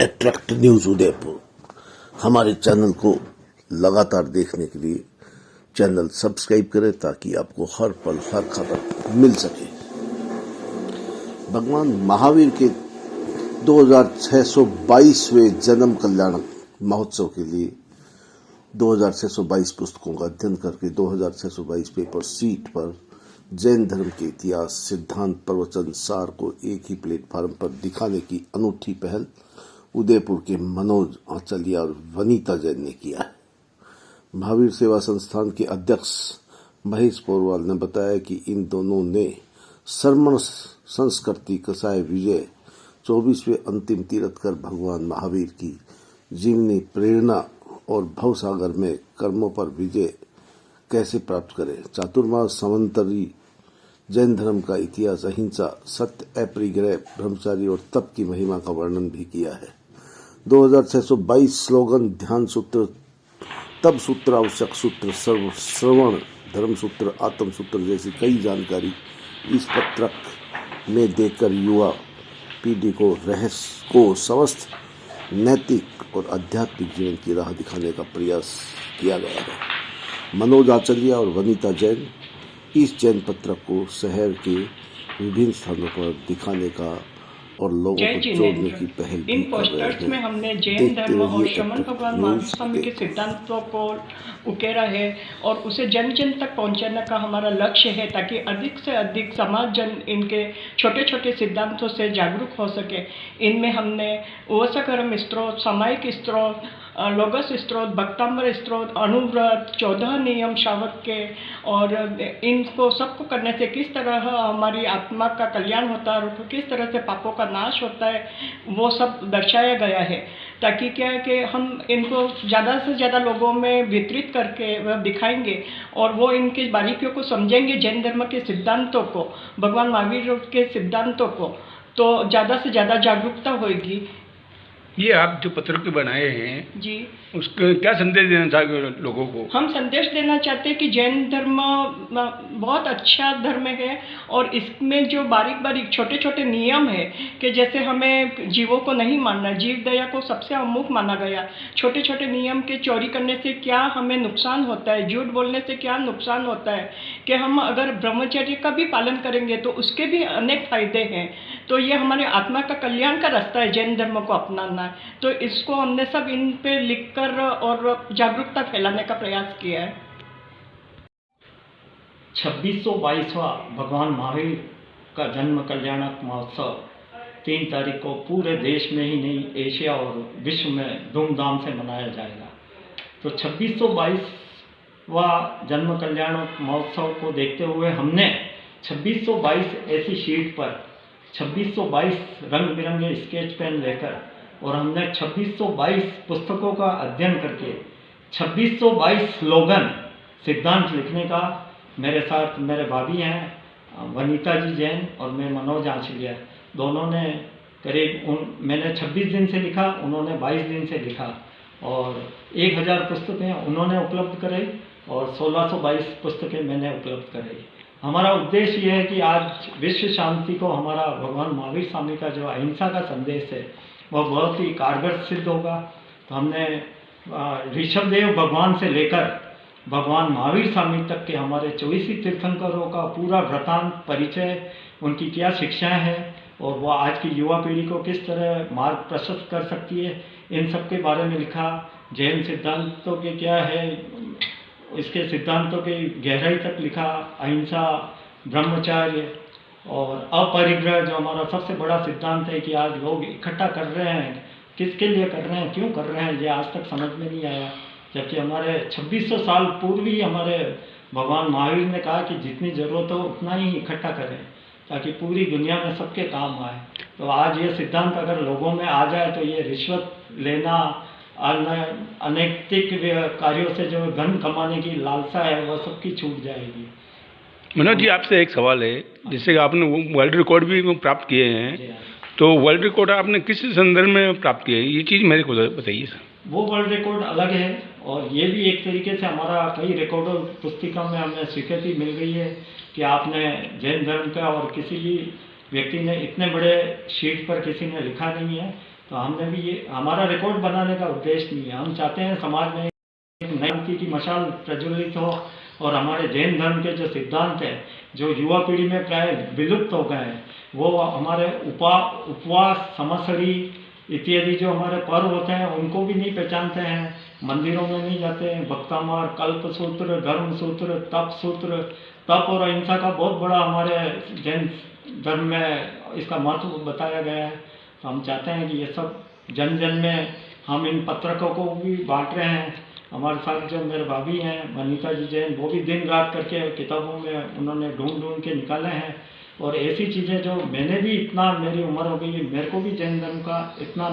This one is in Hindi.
Attract news Udaipur. हमारे चैनल को लगातार देखने के लिए चैनल सब्सक्राइब करें ताकि आपको हर पल हर खबर मिल सके। भगवान महावीर के 2622वें जन्म कल्याण महोत्सव के लिए 2622 पुस्तकों का अध्ययन करके 2622 पेपर सीट पर जैन धर्म के इतिहास, सिद्धांत, प्रवचन, सार को एक ही प्लेटफार्म पर दिखाने की अनूठी पहल उदयपुर के मनोज आंचलिया और वनीता जैन ने किया है। महावीर सेवा संस्थान के अध्यक्ष महेश पोरवाल ने बताया कि इन दोनों ने श्रमण संस्कृति कसाय विजय 24वें अंतिम तीर्थ कर भगवान महावीर की जीवनी प्रेरणा और भवसागर में कर्मों पर विजय कैसे प्राप्त करें, चातुर्मास, समंतरी जैन धर्म का इतिहास, अहिंसा, सत्य, अपरिग्रह, ब्रह्मचारी और तप की महिमा का वर्णन भी किया है। 2622 स्लोगन, ध्यान सूत्र, तप सूत्र, आवश्यक सूत्र, श्रवण, धर्म सूत्र, आत्म सूत्र जैसी कई जानकारी इस पत्रक में देकर युवा पीढ़ी को स्वस्थ, नैतिक और आध्यात्मिक जीवन की राह दिखाने का प्रयास किया गया है। मनोज आंचलिया और वनीता जैन इस जैन पत्रक को शहर के विभिन्न स्थानों पर दिखाने का और लोगों को जोड़ने की पहल भी इन कर रहे पोस्टर्स में हैं। हमने जैन धर्म और श्रमण भगवान महावीर स्वामी के सिद्धांतों को उकेरा है और उसे जन जन तक पहुंचाने का हमारा लक्ष्य है ताकि अधिक से अधिक समाज जन इनके छोटे छोटे सिद्धांतों से जागरूक हो सके। इनमें हमने ओवसाकरम स्त्रोत, सामायिक स्त्रोत, लोगस स्त्रोत, भक्तांबर स्त्रोत, अनुव्रत, 14 नियम श्रावक के और इनको सबको करने से किस तरह हमारी आत्मा का कल्याण होता है और किस तरह से पापों का नाश होता है वो सब दर्शाया गया है ताकि क्या है कि हम इनको ज़्यादा से ज़्यादा लोगों में वितरित करके दिखाएंगे और वो इनकी बारीकियों को समझेंगे, जैन धर्म के सिद्धांतों को, भगवान महावीर के सिद्धांतों को, तो ज़्यादा से ज़्यादा जागरूकता होगी। ये आप जो पत्रक बनाए हैं जी, उसका क्या संदेश देना चाहोगे लोगों को? हम संदेश देना चाहते हैं कि जैन धर्म बहुत अच्छा धर्म है और इसमें जो बारीक बारीक छोटे छोटे नियम है कि जैसे हमें जीवों को नहीं मारना, जीव दया को सबसे अमुख माना गया। छोटे छोटे नियम के चोरी करने से क्या हमें नुकसान होता है, झूठ बोलने से क्या नुकसान होता है, कि हम अगर ब्रह्मचर्य का भी पालन करेंगे तो उसके भी अनेक फायदे हैं। तो ये हमारे आत्मा का कल्याण का रास्ता है जैन धर्म को अपनाना। तो इसको हमने सब इन पे लिखकर और जागरूकता फैलाने का प्रयास किया है। 2622वां भगवान महावीर का जन्म कल्याणक महोत्सव 3 तारीख को पूरे देश में ही नहीं, एशिया और विश्व में धूमधाम से मनाया जाएगा। तो 2622वां जन्म कल्याणक महोत्सव को देखते हुए हमने 2622 ऐसी शीट पर 2622 रंग बिरंगे स्केच पेन लेकर और हमने 2622 पुस्तकों का अध्ययन करके 2622 स्लोगन, सिद्धांत लिखने का मेरे साथ मेरे भाभी हैं वनीता जी जैन और मैं मनोज आंचलिया, दोनों ने करीब मैंने 26 दिन से लिखा, उन्होंने 22 दिन से लिखा और 1000 पुस्तकें उन्होंने उपलब्ध कराई और 1622 पुस्तकें मैंने उपलब्ध कराई। हमारा उद्देश्य ये है कि आज विश्व शांति को हमारा भगवान महावीर स्वामी का जो अहिंसा का संदेश है वह बहुत ही कारगर सिद्ध होगा। तो हमने ऋषभदेव भगवान से लेकर भगवान महावीर स्वामी तक के हमारे 24 तीर्थंकरों का पूरा वृतांत, परिचय, उनकी क्या शिक्षाएं हैं और वह आज की युवा पीढ़ी को किस तरह मार्ग प्रशस्त कर सकती है, इन सब के बारे में लिखा। जैन सिद्धांतों के क्या है, इसके सिद्धांतों की गहराई तक लिखा। अहिंसा, ब्रह्मचर्य और अपरिग्रह जो हमारा सबसे बड़ा सिद्धांत है कि आज लोग इकट्ठा कर रहे हैं, किसके लिए कर रहे हैं, क्यों कर रहे हैं, ये आज तक समझ में नहीं आया। जबकि हमारे 2600 साल पूर्व ही हमारे भगवान महावीर ने कहा कि जितनी ज़रूरत हो उतना ही इकट्ठा करें ताकि पूरी दुनिया में सबके काम आए। तो आज ये सिद्धांत अगर लोगों में आ जाए तो ये रिश्वत लेना, अनैतिक कार्यों से जो धन कमाने की लालसा है वह सबकी छूट जाएगी। मनोज जी, आपसे एक सवाल है, जैसे कि आपने वर्ल्ड रिकॉर्ड भी प्राप्त किए हैं, तो वर्ल्ड रिकॉर्ड आपने किस संदर्भ में प्राप्त किया है, ये चीज़ मेरे को बताइए सर। वो वर्ल्ड रिकॉर्ड अलग है और ये भी एक तरीके से हमारा कई रिकॉर्डों पुस्तिका में हमें स्वीकृति मिल गई है कि आपने जैन धर्म का और किसी भी व्यक्ति ने इतने बड़े शीट पर किसी ने लिखा नहीं है। तो हमने भी ये हमारा रिकॉर्ड बनाने का उद्देश्य नहीं है। हम चाहते हैं समाज में एक नई क्रांति की मशाल प्रज्वलित हो और हमारे जैन धर्म के जो सिद्धांत हैं जो युवा पीढ़ी में प्राय विलुप्त हो गए हैं वो हमारे उपवास, समसरी इत्यादि जो हमारे पर्व होते हैं उनको भी नहीं पहचानते हैं, मंदिरों में नहीं जाते हैं। भक्तामार, कल्प सूत्र, धर्म सूत्र, तप सूत्र, तप और अहिंसा का बहुत बड़ा हमारे जैन धर्म में इसका महत्व बताया गया है। तो हम चाहते हैं कि ये सब जन जन में हम इन पत्रकों को भी बांट रहे हैं। हमारे साथ जो मेरे भाभी हैं वनीता जी जैन, वो भी दिन रात करके किताबों में उन्होंने ढूंढ के निकाले हैं। और ऐसी चीज़ें जो मैंने भी इतना, मेरी उम्र हो गई है, मेरे को भी जैन धर्म का इतना